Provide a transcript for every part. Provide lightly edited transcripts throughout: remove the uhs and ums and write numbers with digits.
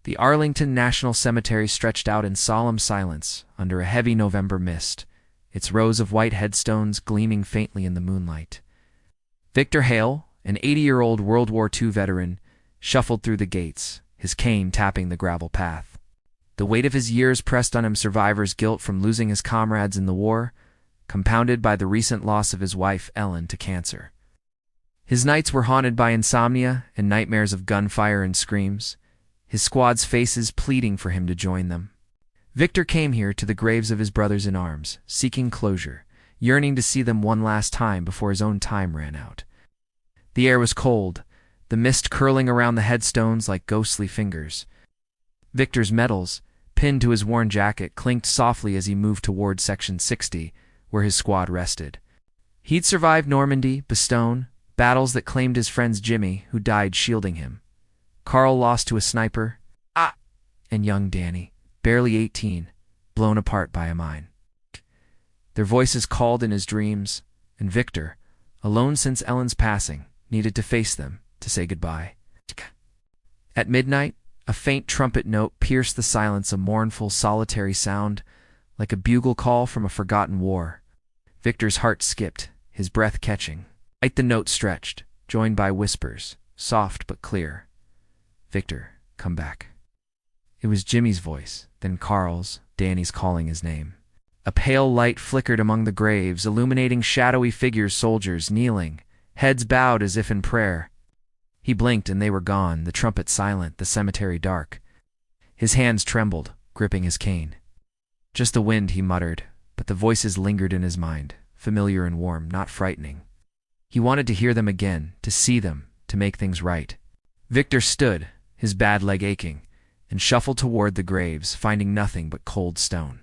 The Arlington National Cemetery stretched out in solemn silence under a heavy November mist, its rows of white headstones gleaming faintly in the moonlight. Victor Hale, an 80-year-old World War II veteran, shuffled through the gates, his cane tapping the gravel path. The weight of his years pressed on him, survivor's guilt from losing his comrades in the war, compounded by the recent loss of his wife, Ellen, to cancer. His nights were haunted by insomnia and nightmares of gunfire and screams, his squad's faces pleading for him to join them. Victor came here to the graves of his brothers in arms, seeking closure, yearning to see them one last time before his own time ran out. The air was cold, the mist curling around the headstones like ghostly fingers. Victor's medals, pinned to his worn jacket, clinked softly as he moved toward Section 60, where his squad rested. He'd survived Normandy, Bastogne, battles that claimed his friends Jimmy, who died shielding him, Carl lost to a sniper, and young Danny, barely 18, blown apart by a mine. Their voices called in his dreams, and Victor, alone since Ellen's passing, needed to face them, to say goodbye. At midnight, a faint trumpet note pierced the silence, a mournful, solitary sound, like a bugle call from a forgotten war. Victor's heart skipped, his breath catching. The note stretched, joined by whispers, soft but clear. "Victor, come back." It was Jimmy's voice, then Carl's, Danny's calling his name. A pale light flickered among the graves, illuminating shadowy figures, soldiers kneeling, heads bowed as if in prayer. He blinked and they were gone, the trumpet silent, the cemetery dark. His hands trembled, gripping his cane. "Just the wind," he muttered, but the voices lingered in his mind, familiar and warm, not frightening. He wanted to hear them again, to see them, to make things right. Victor stood, his bad leg aching, and shuffled toward the graves, finding nothing but cold stone.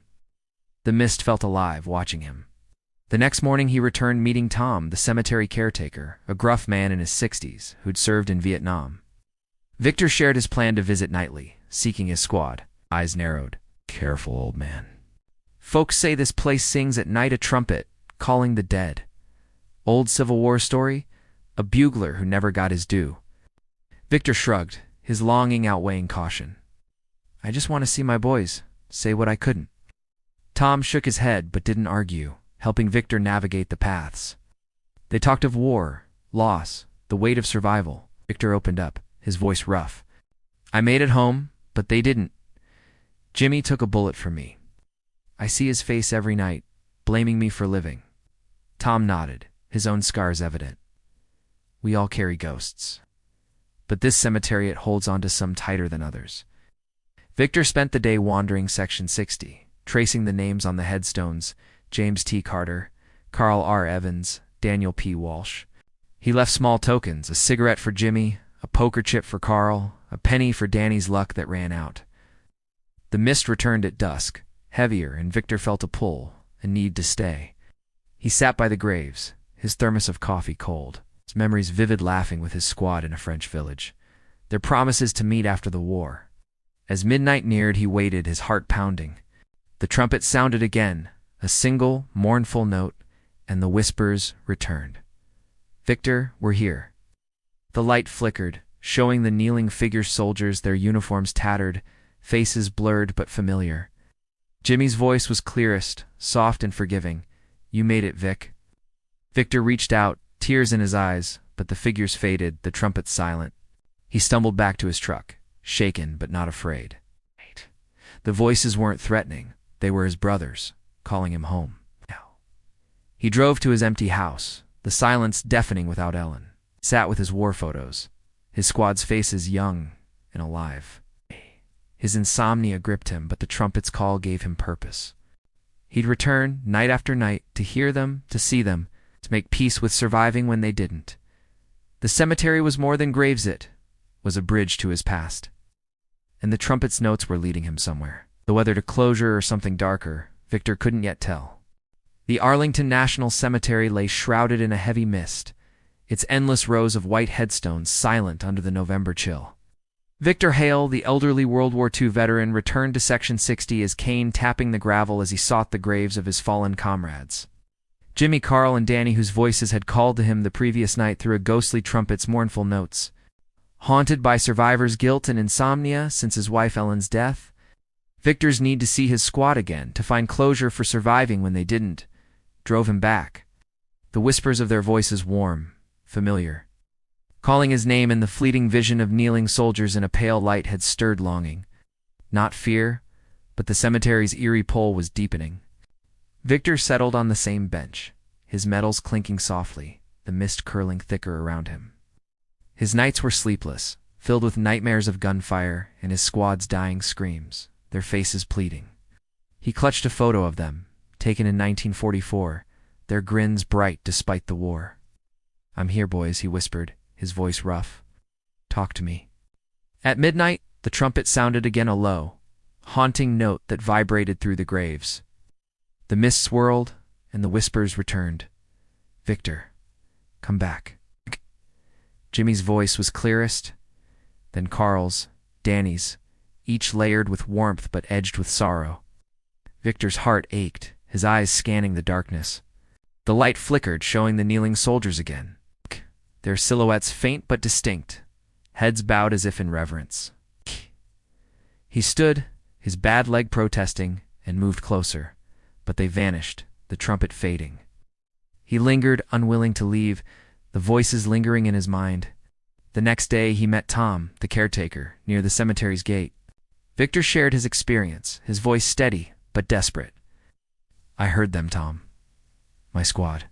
The mist felt alive, watching him. The next morning he returned, meeting Tom, the cemetery caretaker, a gruff man in his 60s, who'd served in Vietnam. Victor shared his plan to visit nightly, seeking his squad, eyes narrowed. "Careful, old man. Folks say this place sings at night a trumpet, calling the dead. Old Civil War story? A bugler who never got his due." Victor shrugged, his longing outweighing caution. "I just want to see my boys, say what I couldn't." Tom shook his head but didn't argue, helping Victor navigate the paths. They talked of war, loss, the weight of survival. Victor opened up, his voice rough. "I made it home, but they didn't. Jimmy took a bullet for me. I see his face every night, blaming me for living." Tom nodded, his own scars evident. "We all carry ghosts. But this cemetery, it holds on to some tighter than others." Victor spent the day wandering Section 60, tracing the names on the headstones: James T. Carter, Carl R. Evans, Daniel P. Walsh. He left small tokens: a cigarette for Jimmy, a poker chip for Carl, a penny for Danny's luck that ran out. The mist returned at dusk, heavier, and Victor felt a pull, a need to stay. He sat by the graves, his thermos of coffee cold, his memories vivid, laughing with his squad in a French village, their promises to meet after the war. As midnight neared, he waited, his heart pounding. The trumpet sounded again, a single, mournful note, and the whispers returned. "Victor, we're here." The light flickered, showing the kneeling figure soldiers, their uniforms tattered, faces blurred but familiar. Jimmy's voice was clearest, soft and forgiving. "You made it, Vic." Victor reached out, tears in his eyes, but the figures faded, the trumpet silent. He stumbled back to his truck, shaken but not afraid. The voices weren't threatening, they were his brothers, calling him home. He drove to his empty house, the silence deafening without Ellen. Sat with his war photos, his squad's faces young and alive. His insomnia gripped him, but the trumpet's call gave him purpose. He'd return, night after night, to hear them, to see them, to make peace with surviving when they didn't. The cemetery was more than graves, it was a bridge to his past. And the trumpet's notes were leading him somewhere, though whether to closure or something darker, Victor couldn't yet tell. The Arlington National Cemetery lay shrouded in a heavy mist, its endless rows of white headstones silent under the November chill. Victor Hale, the elderly World War II veteran, returned to Section 60, his cane tapping the gravel as he sought the graves of his fallen comrades. Jimmy, Carl, and Danny, whose voices had called to him the previous night through a ghostly trumpet's mournful notes. Haunted by survivor's guilt and insomnia since his wife Ellen's death, Victor's need to see his squad again, to find closure for surviving when they didn't, drove him back. The whispers of their voices warm, familiar. Calling his name in the fleeting vision of kneeling soldiers in a pale light had stirred longing. Not fear, but the cemetery's eerie pull was deepening. Victor settled on the same bench, his metals clinking softly, the mist curling thicker around him. His nights were sleepless, filled with nightmares of gunfire and his squad's dying screams, their faces pleading. He clutched a photo of them, taken in 1944, their grins bright despite the war. "I'm here, boys," he whispered, his voice rough. "Talk to me." At midnight, the trumpet sounded again, a low, haunting note that vibrated through the graves. The mist swirled, and the whispers returned. "Victor, come back." Jimmy's voice was clearest, then Carl's, Danny's, each layered with warmth but edged with sorrow. Victor's heart ached, his eyes scanning the darkness. The light flickered, showing the kneeling soldiers again, their silhouettes faint but distinct, heads bowed as if in reverence. He stood, his bad leg protesting, and moved closer, but they vanished, the trumpet fading. He lingered, unwilling to leave, the voices lingering in his mind. The next day he met Tom, the caretaker, near the cemetery's gate. Victor shared his experience, his voice steady but desperate. "I heard them, Tom. My squad.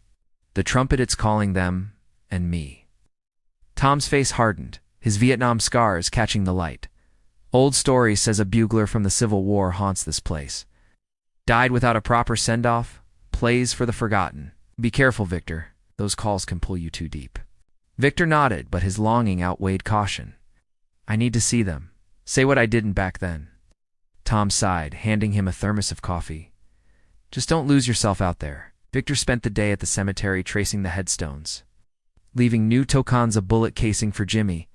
The trumpet, it's calling them and me." Tom's face hardened, his Vietnam scars catching the light. "Old story says a bugler from the Civil War haunts this place. Died without a proper send-off, plays for the forgotten. Be careful, Victor. Those calls can pull you too deep." Victor nodded, but his longing outweighed caution. "I need to see them. Say what I didn't back then." Tom sighed, handing him a thermos of coffee. "Just don't lose yourself out there." Victor spent the day at the cemetery tracing the headstones, leaving new tokens, a bullet casing for Jimmy,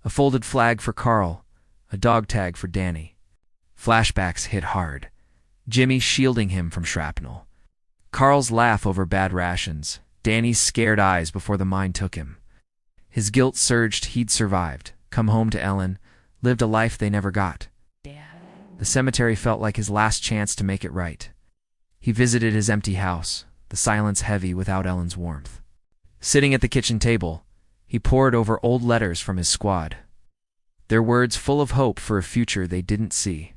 a folded flag for Carl, a dog tag for Danny. Flashbacks hit hard, Jimmy shielding him from shrapnel, Carl's laugh over bad rations, Danny's scared eyes before the mine took him. His guilt surged. He'd survived, come home to Ellen, lived a life they never got. The cemetery felt like his last chance to make it right. He visited his empty house, the silence heavy without Ellen's warmth. Sitting at the kitchen table, he pored over old letters from his squad, their words full of hope for a future they didn't see.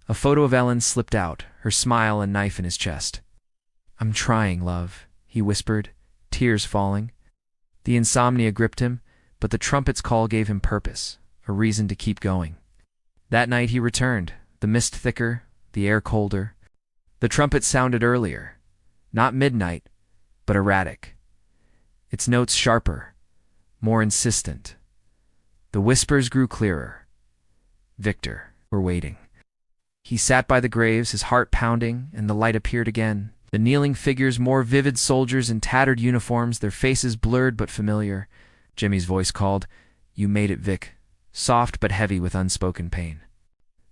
A photo of Ellen slipped out, her smile a knife in his chest. "I'm trying, love," he whispered, tears falling. The insomnia gripped him, but the trumpet's call gave him purpose, a reason to keep going. That night he returned, the mist thicker, the air colder. The trumpet sounded earlier, not midnight, but erratic. Its notes sharper, more insistent. The whispers grew clearer. "Victor, we're waiting." He sat by the graves, his heart pounding, and the light appeared again. The kneeling figures, more vivid, soldiers in tattered uniforms, their faces blurred but familiar. Jimmy's voice called, "You made it, Vic," soft but heavy with unspoken pain.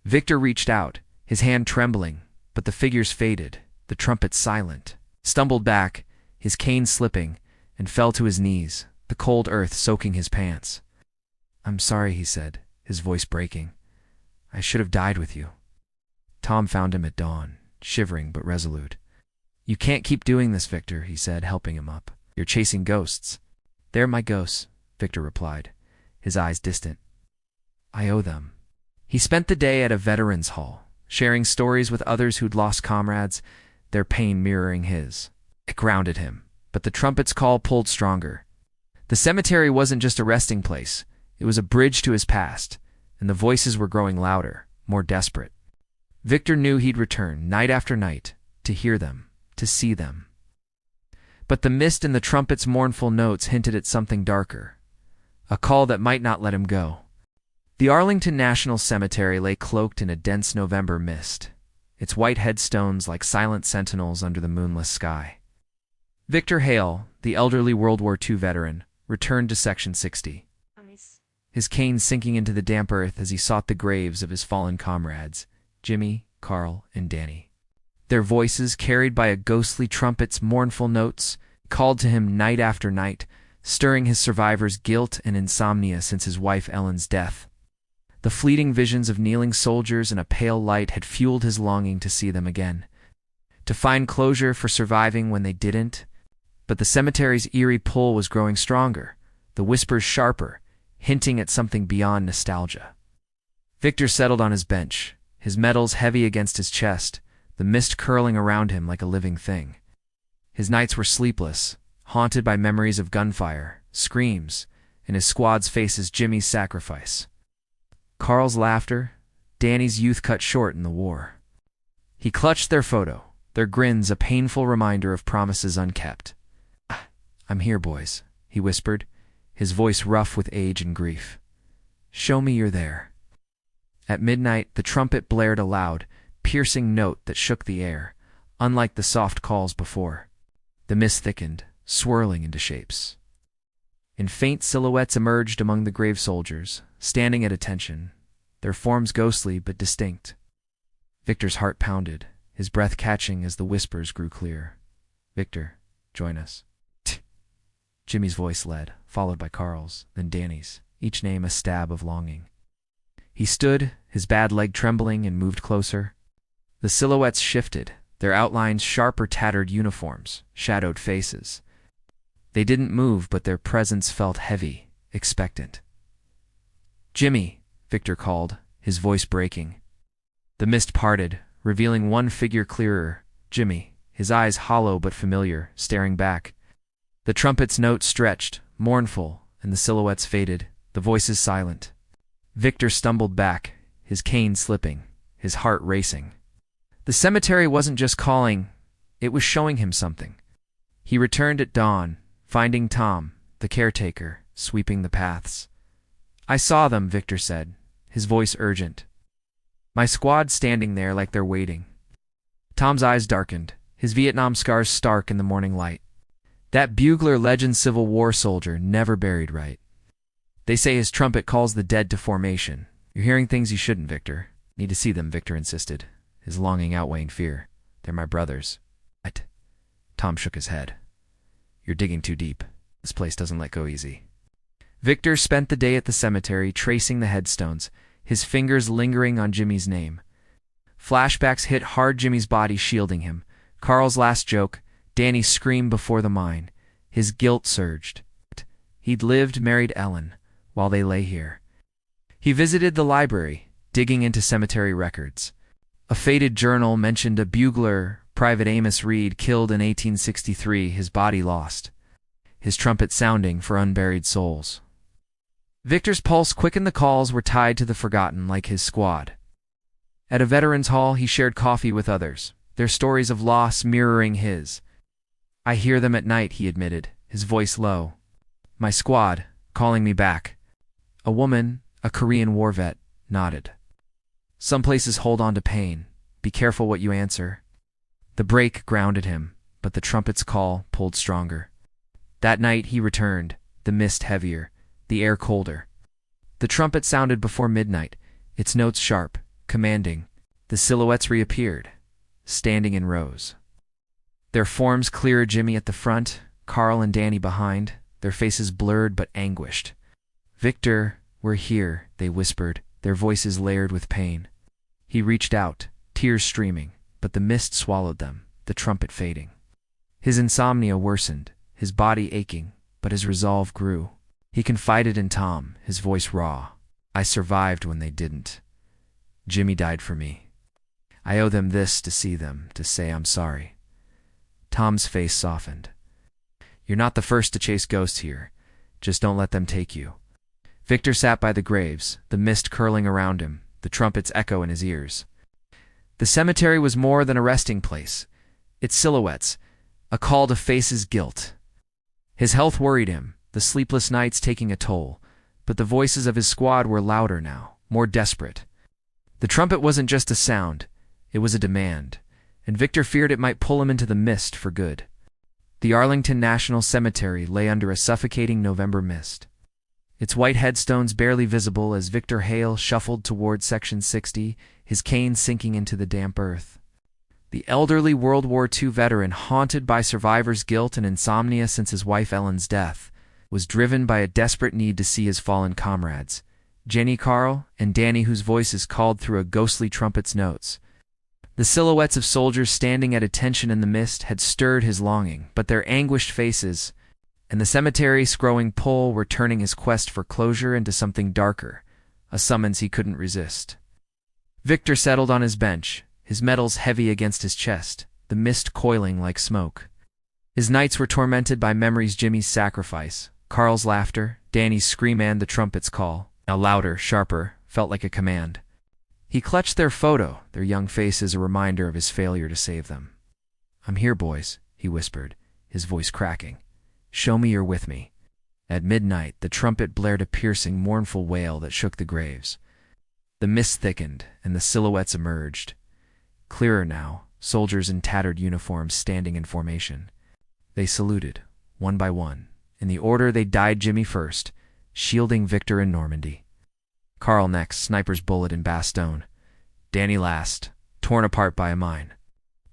Victor reached out, his hand trembling, but the figures faded, the trumpet silent. Stumbled back, his cane slipping, and fell to his knees, the cold earth soaking his pants. "I'm sorry," he said, his voice breaking. "I should have died with you." Tom found him at dawn, shivering but resolute. "You can't keep doing this, Victor," he said, helping him up. "You're chasing ghosts." "They're my ghosts," Victor replied, his eyes distant. "I owe them." He spent the day at a veterans hall, sharing stories with others who'd lost comrades, their pain mirroring his. It grounded him, but the trumpet's call pulled stronger. The cemetery wasn't just a resting place, it was a bridge to his past, and the voices were growing louder, more desperate. Victor knew he'd return, night after night, to hear them, to see them. But the mist in the trumpet's mournful notes hinted at something darker, a call that might not let him go. The Arlington National Cemetery lay cloaked in a dense November mist, its white headstones like silent sentinels under the moonless sky. Victor Hale, the elderly World War II veteran, returned to Section 60, his cane sinking into the damp earth as he sought the graves of his fallen comrades, Jimmy, Carl, and Danny. Their voices, carried by a ghostly trumpet's mournful notes, called to him night after night, stirring his survivor's guilt and insomnia since his wife Ellen's death. The fleeting visions of kneeling soldiers and a pale light had fueled his longing to see them again, to find closure for surviving when they didn't. But the cemetery's eerie pull was growing stronger, the whispers sharper, hinting at something beyond nostalgia. Victor settled on his bench, his medals heavy against his chest, the mist curling around him like a living thing. His nights were sleepless, haunted by memories of gunfire, screams, and his squad's faces Jimmy's sacrifice. Carl's laughter, Danny's youth cut short in the war. He clutched their photo, their grins a painful reminder of promises unkept. "I'm here, boys," he whispered, his voice rough with age and grief. "Show me you're there." At midnight, the trumpet blared a loud, piercing note that shook the air, unlike the soft calls before. The mist thickened, swirling into shapes. And faint silhouettes emerged among the grave soldiers, standing at attention, their forms ghostly but distinct. Victor's heart pounded, his breath catching as the whispers grew clear. "Victor, join us." Jimmy's voice led, followed by Carl's, then Danny's, each name a stab of longing. He stood, his bad leg trembling, and moved closer. The silhouettes shifted, their outlines sharper tattered uniforms, shadowed faces. They didn't move, but their presence felt heavy, expectant. "Jimmy," Victor called, his voice breaking. The mist parted, revealing one figure clearer, Jimmy, his eyes hollow but familiar, staring back. The trumpet's note stretched, mournful, and the silhouettes faded, the voices silent. Victor stumbled back, his cane slipping, his heart racing. The cemetery wasn't just calling, it was showing him something. He returned at dawn, finding Tom, the caretaker, sweeping the paths. "I saw them," Victor said, his voice urgent. "My squad standing there like they're waiting." Tom's eyes darkened, his Vietnam scars stark in the morning light. That bugler legend Civil War soldier never buried right. "They say his trumpet calls the dead to formation. You're hearing things you shouldn't, Victor." "Need to see them," Victor insisted, his longing outweighing fear. "They're my brothers." "What?" Tom shook his head. "You're digging too deep. This place doesn't let go easy." Victor spent the day at the cemetery tracing the headstones, his fingers lingering on Jimmy's name. Flashbacks hit hard, Jimmy's body shielding him. Carl's last joke, Danny's scream before the mine. His guilt surged. He'd lived, married Ellen, while they lay here. He visited the library, digging into cemetery records. A faded journal mentioned a bugler, Private Amos Reed, killed in 1863, his body lost, his trumpet sounding for unburied souls. Victor's pulse quickened. The calls were tied to the forgotten, like his squad. At a veterans' hall, he shared coffee with others, their stories of loss mirroring his. "I hear them at night," he admitted, his voice low. "My squad, calling me back." A woman, a Korean war vet, nodded. "Some places hold on to pain. Be careful what you answer." The break grounded him, but the trumpet's call pulled stronger. That night he returned, the mist heavier, the air colder. The trumpet sounded before midnight, its notes sharp, commanding. The silhouettes reappeared, standing in rows. Their forms clearer, Jimmy at the front, Carl and Danny behind, their faces blurred but anguished. "Victor, we're here," they whispered, their voices layered with pain. He reached out, tears streaming, but the mist swallowed them, the trumpet fading. His insomnia worsened, his body aching, but his resolve grew. He confided in Tom, his voice raw. "I survived when they didn't. Jimmy died for me. I owe them this to see them, to say I'm sorry." Tom's face softened. "You're not the first to chase ghosts here. Just don't let them take you." Victor sat by the graves, the mist curling around him, the trumpet's echo in his ears. The cemetery was more than a resting place. Its silhouettes, a call to face his guilt. His health worried him, the sleepless nights taking a toll, but the voices of his squad were louder now, more desperate. The trumpet wasn't just a sound, it was a demand, and Victor feared it might pull him into the mist for good. The Arlington National Cemetery lay under a suffocating November mist, its white headstones barely visible as Victor Hale shuffled toward Section 60, his cane sinking into the damp earth. The elderly World War II veteran, haunted by survivor's guilt and insomnia since his wife Ellen's death, was driven by a desperate need to see his fallen comrades, Jenny, Carl, and Danny, whose voices called through a ghostly trumpet's notes. The silhouettes of soldiers standing at attention in the mist had stirred his longing, but their anguished faces and the cemetery's growing pull were turning his quest for closure into something darker, a summons he couldn't resist. Victor settled on his bench, his metals heavy against his chest, the mist coiling like smoke. His nights were tormented by memories: Jimmy's sacrifice, Carl's laughter, Danny's scream, and the trumpet's call, now louder, sharper, felt like a command. He clutched their photo, their young faces a reminder of his failure to save them. "I'm here, boys," he whispered, his voice cracking. "Show me you're with me." At midnight, the trumpet blared a piercing, mournful wail that shook the graves. The mist thickened, and the silhouettes emerged. Clearer now, soldiers in tattered uniforms standing in formation. They saluted, one by one, in the order they died: Jimmy first, shielding Victor in Normandy. Carl next, sniper's bullet in Bastogne. Danny last, torn apart by a mine.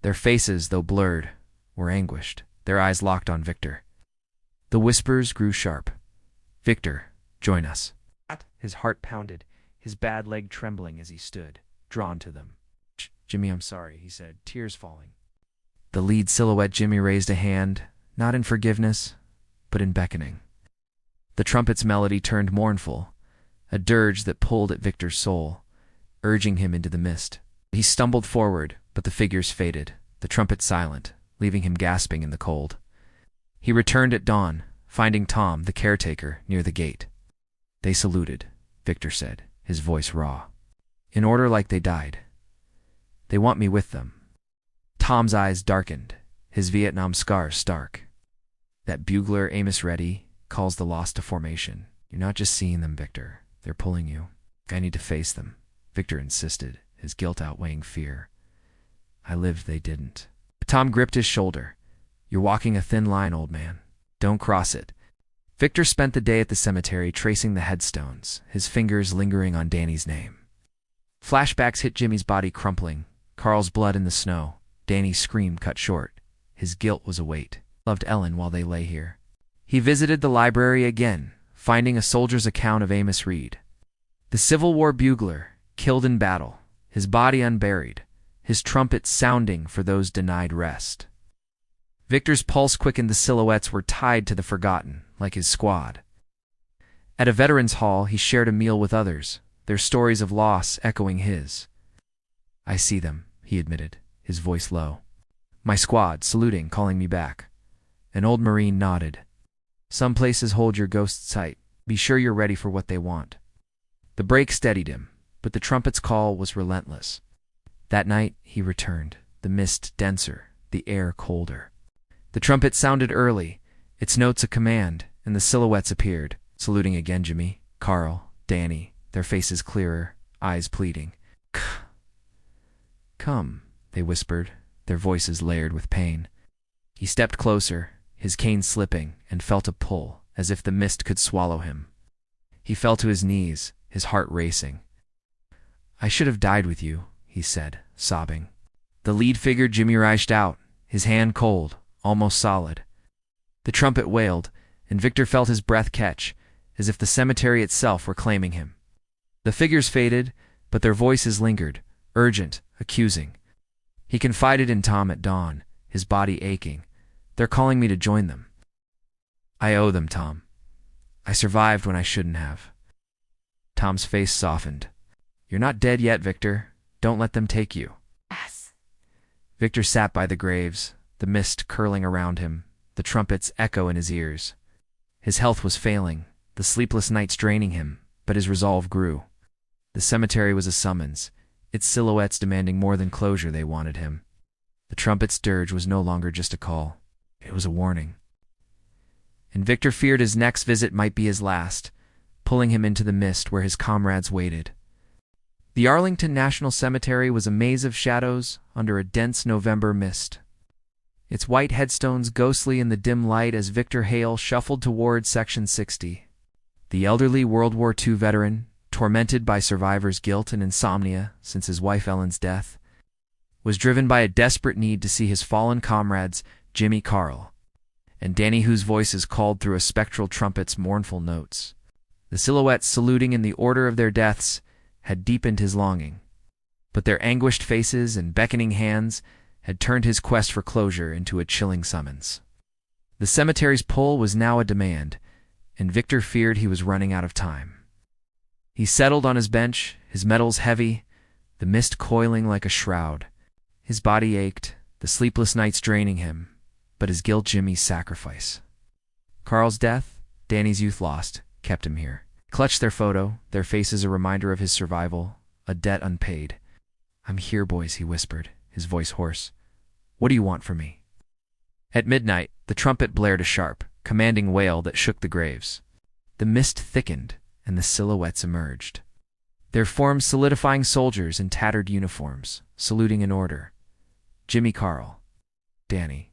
Their faces, though blurred, were anguished, their eyes locked on Victor. The whispers grew sharp. "Victor, join us." His heart pounded, his bad leg trembling as he stood, drawn to them. "Jimmy, I'm sorry," he said, tears falling. The lead silhouette, Jimmy, raised a hand, not in forgiveness, but in beckoning. The trumpet's melody turned mournful, a dirge that pulled at Victor's soul, urging him into the mist. He stumbled forward, but the figures faded, the trumpet silent, leaving him gasping in the cold. He returned at dawn, finding Tom, the caretaker, near the gate. "They saluted," Victor said, his voice raw. "In order like they died. They want me with them." Tom's eyes darkened, his Vietnam scars stark. "That bugler, Amos Reddy, calls the lost to formation. You're not just seeing them, Victor. They're pulling you. I need to face them," Victor insisted, his guilt outweighing fear. "I lived, they didn't." Tom gripped his shoulder. "You're walking a thin line, old man. Don't cross it." Victor spent the day at the cemetery tracing the headstones, his fingers lingering on Danny's name. Flashbacks hit Jimmy's body crumpling, Carl's blood in the snow, Danny's scream cut short. His guilt was a weight. Loved Ellen while they lay here. He visited the library again, finding a soldier's account of Amos Reed, the Civil War bugler, killed in battle, his body unburied, his trumpet sounding for those denied rest. Victor's pulse quickened. The silhouettes were tied to the forgotten, like his squad. At a veterans' hall, he shared a meal with others, their stories of loss echoing his. "I see them," he admitted, his voice low. "My squad, saluting, calling me back." An old Marine nodded. "Some places hold your ghost sight. Be sure you're ready for what they want." The break steadied him, but the trumpet's call was relentless. That night, he returned, the mist denser, the air colder. The trumpet sounded early, its notes a command, and the silhouettes appeared, saluting again: Jimmy, Carl, Danny, their faces clearer, eyes pleading. "Come," they whispered, their voices layered with pain. He stepped closer, his cane slipping, and felt a pull, as if the mist could swallow him. He fell to his knees, his heart racing. "I should have died with you," he said, sobbing. The lead figure, Jimmy, reached out, his hand cold, almost solid. The trumpet wailed, and Victor felt his breath catch, as if the cemetery itself were claiming him. The figures faded, but their voices lingered, urgent, accusing. He confided in Tom at dawn, his body aching. "They're calling me to join them. I owe them, Tom. I survived when I shouldn't have." Tom's face softened. "You're not dead yet, Victor. Don't let them take you." Yes. Victor sat by the graves, the mist curling around him, the trumpets echo in his ears. His health was failing, the sleepless nights draining him, but his resolve grew. The cemetery was a summons, its silhouettes demanding more than closure. They wanted him. The trumpet's dirge was no longer just a call. It was a warning. And Victor feared his next visit might be his last, pulling him into the mist where his comrades waited. The Arlington National Cemetery was a maze of shadows under a dense November mist. Its white headstones ghostly in the dim light as Victor Hale shuffled toward Section 60. The elderly World War II veteran, tormented by survivor's guilt and insomnia since his wife Ellen's death, was driven by a desperate need to see his fallen comrades, Jimmy, Carl, and Danny whose voices called through a spectral trumpet's mournful notes. The silhouettes saluting in the order of their deaths had deepened his longing, but their anguished faces and beckoning hands had turned his quest for closure into a chilling summons. The cemetery's pull was now a demand, and Victor feared he was running out of time. He settled on his bench, his metals heavy, the mist coiling like a shroud. His body ached, the sleepless nights draining him, but his guilt Jimmy's sacrifice. Carl's death, Danny's youth lost, kept him here. Clutched their photo, their faces a reminder of his survival, a debt unpaid. "I'm here, boys," he whispered, his voice hoarse. "What do you want from me?" At midnight, the trumpet blared a sharp, commanding wail that shook the graves. The mist thickened, and the silhouettes emerged. Their forms solidifying soldiers in tattered uniforms, saluting in order. Jimmy, Carl, Danny.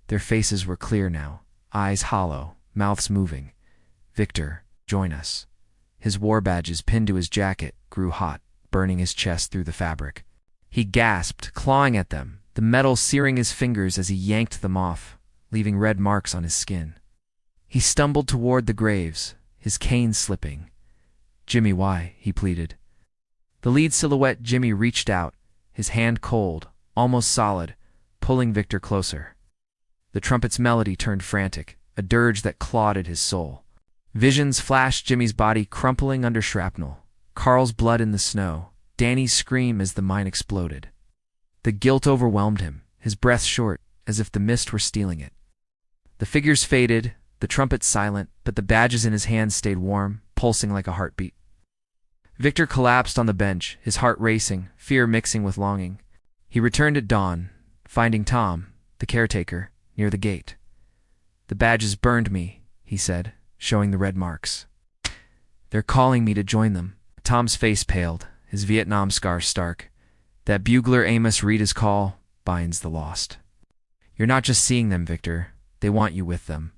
Their faces were clear now, eyes hollow, mouths moving. "Victor, join us." His war badges pinned to his jacket grew hot, burning his chest through the fabric. He gasped, clawing at them, the metal searing his fingers as he yanked them off, leaving red marks on his skin. He stumbled toward the graves, his cane slipping. "Jimmy, why?" he pleaded. The lead silhouette Jimmy reached out, his hand cold, almost solid, pulling Victor closer. The trumpet's melody turned frantic, a dirge that clawed at his soul. Visions flashed Jimmy's body crumpling under shrapnel, Carl's blood in the snow, Danny's scream as the mine exploded. The guilt overwhelmed him, his breath short, as if the mist were stealing it. The figures faded, the trumpet silent, but the badges in his hands stayed warm, pulsing like a heartbeat. Victor collapsed on the bench, his heart racing, fear mixing with longing. He returned at dawn, finding Tom, the caretaker, near the gate. "The badges burned me," he said, showing the red marks. "They're calling me to join them." Tom's face paled, his Vietnam scars stark. That bugler Amos Reed's call binds the lost. "You're not just seeing them, Victor. They want you with them."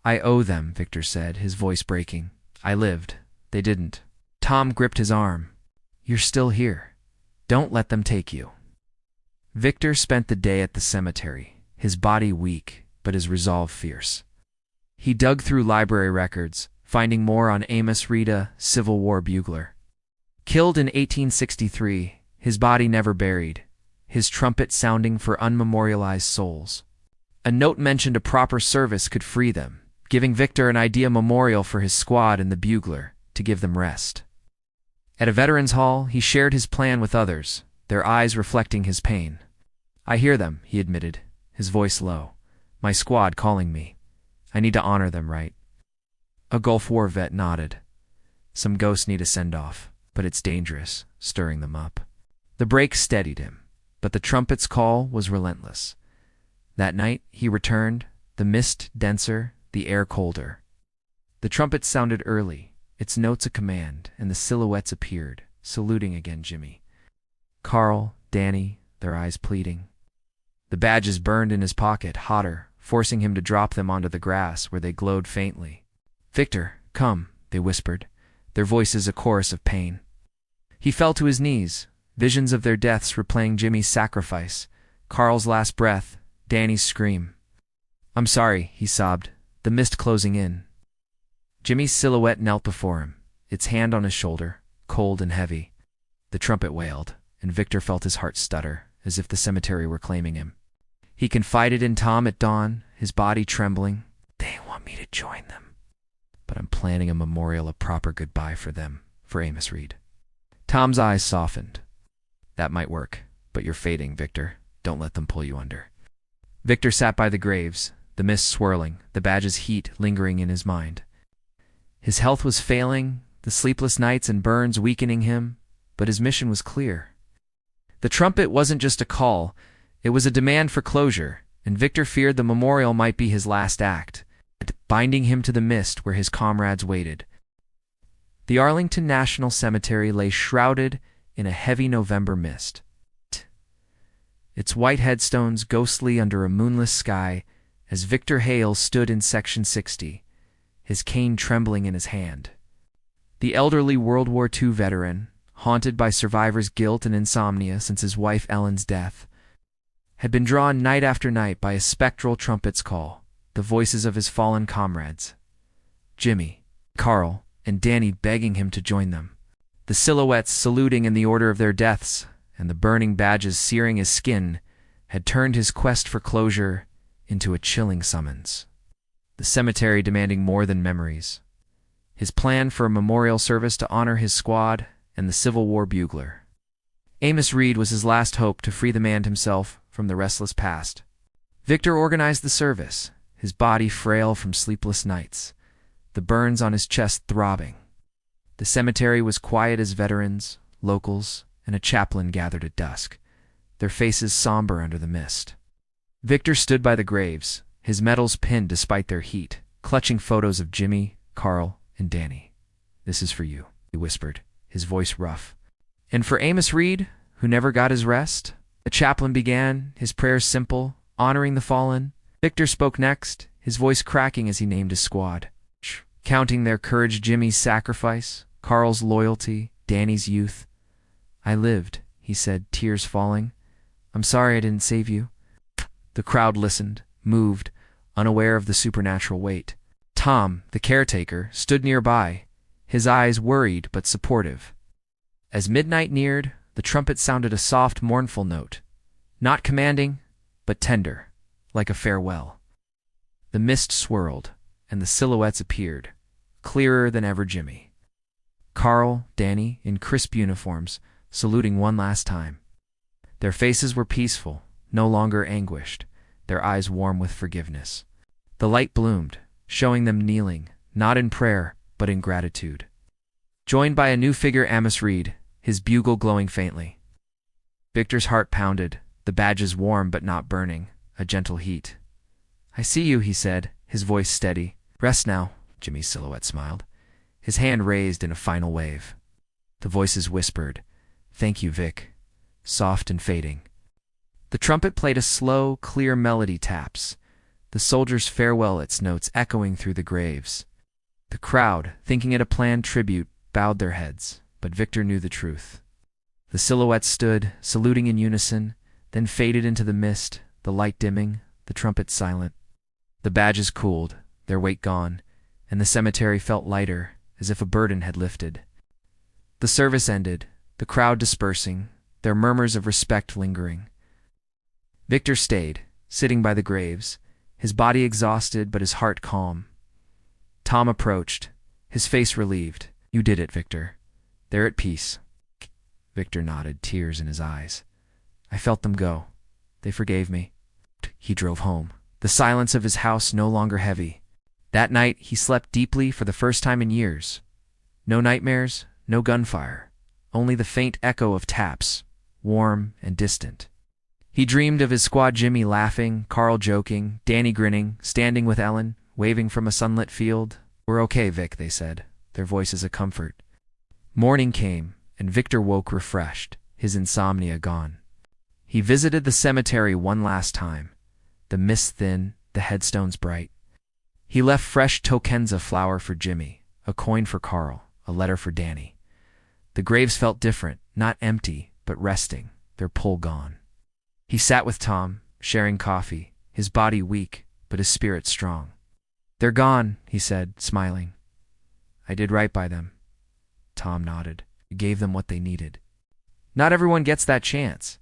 "I owe them," Victor said, his voice breaking. "I lived. They didn't." Tom gripped his arm. "You're still here. Don't let them take you." Victor spent the day at the cemetery, his body weak, but his resolve fierce. He dug through library records, finding more on Amos Reed, a Civil War bugler. Killed in 1863, his body never buried, his trumpet sounding for unmemorialized souls. A note mentioned a proper service could free them, giving Victor an idea memorial for his squad and the bugler to give them rest. At a veterans' hall, he shared his plan with others, their eyes reflecting his pain. "I hear them," he admitted, his voice low. "My squad calling me. I need to honor them right." A Gulf War vet nodded. "Some ghosts need a send-off, but it's dangerous, stirring them up." The break steadied him, but the trumpet's call was relentless. That night he returned, the mist denser, the air colder. The trumpet sounded early, its notes a command, and the silhouettes appeared, saluting again Jimmy. Carl, Danny, their eyes pleading. The badges burned in his pocket, hotter, forcing him to drop them onto the grass where they glowed faintly. "Victor, come," they whispered, their voices a chorus of pain. He fell to his knees, visions of their deaths replaying Jimmy's sacrifice, Carl's last breath, Danny's scream. "I'm sorry," he sobbed, the mist closing in. Jimmy's silhouette knelt before him, its hand on his shoulder, cold and heavy. The trumpet wailed, and Victor felt his heart stutter, as if the cemetery were claiming him. He confided in Tom at dawn, his body trembling. "They want me to join them, but I'm planning a memorial, a proper goodbye for them, for Amos Reed." Tom's eyes softened. "That might work, but you're fading, Victor. Don't let them pull you under." Victor sat by the graves, the mist swirling, the badge's heat lingering in his mind. His health was failing, the sleepless nights and burns weakening him, but his mission was clear. The trumpet wasn't just a call, it was a demand for closure, and Victor feared the memorial might be his last act, binding him to the mist where his comrades waited. The Arlington National Cemetery lay shrouded in a heavy November mist, its white headstones ghostly under a moonless sky as Victor Hale stood in Section 60, his cane trembling in his hand. The elderly World War II veteran, haunted by survivor's guilt and insomnia since his wife Ellen's death, had been drawn night after night by a spectral trumpet's call, the voices of his fallen comrades. Jimmy, Carl, and Danny begging him to join them. The silhouettes saluting in the order of their deaths, and the burning badges searing his skin, had turned his quest for closure into a chilling summons. The cemetery demanding more than memories. His plan for a memorial service to honor his squad and the Civil War bugler. Amos Reed was his last hope to free the man himself from the restless past. Victor organized the service, his body frail from sleepless nights, the burns on his chest throbbing. The cemetery was quiet as veterans, locals, and a chaplain gathered at dusk, their faces somber under the mist. Victor stood by the graves, his medals pinned despite their heat, clutching photos of Jimmy, Carl, and Danny. "This is for you," he whispered, his voice rough. "And for Amos Reed, who never got his rest?" The chaplain began, his prayers simple, honoring the fallen. Victor spoke next, his voice cracking as he named his squad. Counting their courage, Jimmy's sacrifice, Carl's loyalty, Danny's youth. "I lived," he said, tears falling. "I'm sorry I didn't save you." The crowd listened, moved, unaware of the supernatural weight. Tom, the caretaker, stood nearby, his eyes worried but supportive. As midnight neared, the trumpet sounded a soft, mournful note, not commanding, but tender, like a farewell. The mist swirled, and the silhouettes appeared, clearer than ever. Jimmy, Carl, Danny, in crisp uniforms, saluting one last time. Their faces were peaceful, no longer anguished, their eyes warm with forgiveness. The light bloomed, showing them kneeling, not in prayer, but in gratitude. Joined by a new figure, Amos Reed, his bugle glowing faintly. Victor's heart pounded, the badges warm but not burning, a gentle heat. "I see you," he said, his voice steady. "Rest now," Jimmy's silhouette smiled, his hand raised in a final wave. The voices whispered, "Thank you, Vic," soft and fading. The trumpet played a slow, clear melody taps, the soldiers' farewell its notes echoing through the graves. The crowd, thinking it a planned tribute, bowed their heads, but Victor knew the truth. The silhouettes stood, saluting in unison, then faded into the mist, the light dimming, the trumpet silent. The badges cooled, their weight gone, and the cemetery felt lighter, as if a burden had lifted. The service ended, the crowd dispersing, their murmurs of respect lingering. Victor stayed, sitting by the graves, his body exhausted but his heart calm. Tom approached, his face relieved. "You did it, Victor. They're at peace." Victor nodded, tears in his eyes. "I felt them go. They forgave me." He drove home, the silence of his house no longer heavy. That night he slept deeply for the first time in years. No nightmares, no gunfire, only the faint echo of taps, warm and distant. He dreamed of his squad, Jimmy laughing, Carl joking, Danny grinning, standing with Ellen, waving from a sunlit field. "We're okay, Vic," they said, their voices a comfort. Morning came, and Victor woke refreshed, his insomnia gone. He visited the cemetery one last time, the mist thin, the headstones bright. He left fresh tokenza flower for Jimmy, a coin for Carl, a letter for Danny. The graves felt different, not empty, but resting, their pull gone. He sat with Tom, sharing coffee, his body weak, but his spirit strong. "They're gone," he said, smiling. "I did right by them." Tom nodded. "You gave them what they needed." Not everyone gets that chance.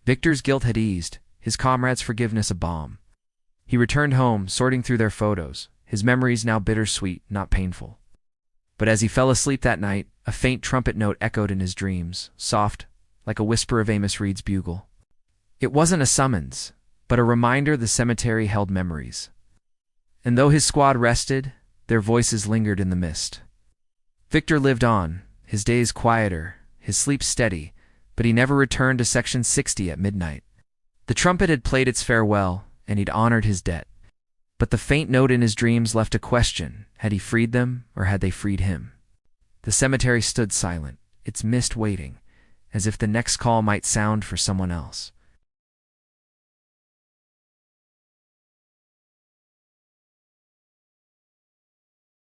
Victor's guilt had eased, his comrades' forgiveness a balm. He returned home, sorting through their photos, his memories now bittersweet, not painful. But as he fell asleep that night, a faint trumpet note echoed in his dreams, soft, like a whisper of Amos Reed's bugle. It wasn't a summons, but a reminder the cemetery held memories. And though his squad rested, their voices lingered in the mist. Victor lived on, his days quieter, his sleep steady, but he never returned to Section 60 at midnight. The trumpet had played its farewell, and he'd honored his debt. But the faint note in his dreams left a question: had he freed them, or had they freed him? The cemetery stood silent, its mist waiting, as if the next call might sound for someone else.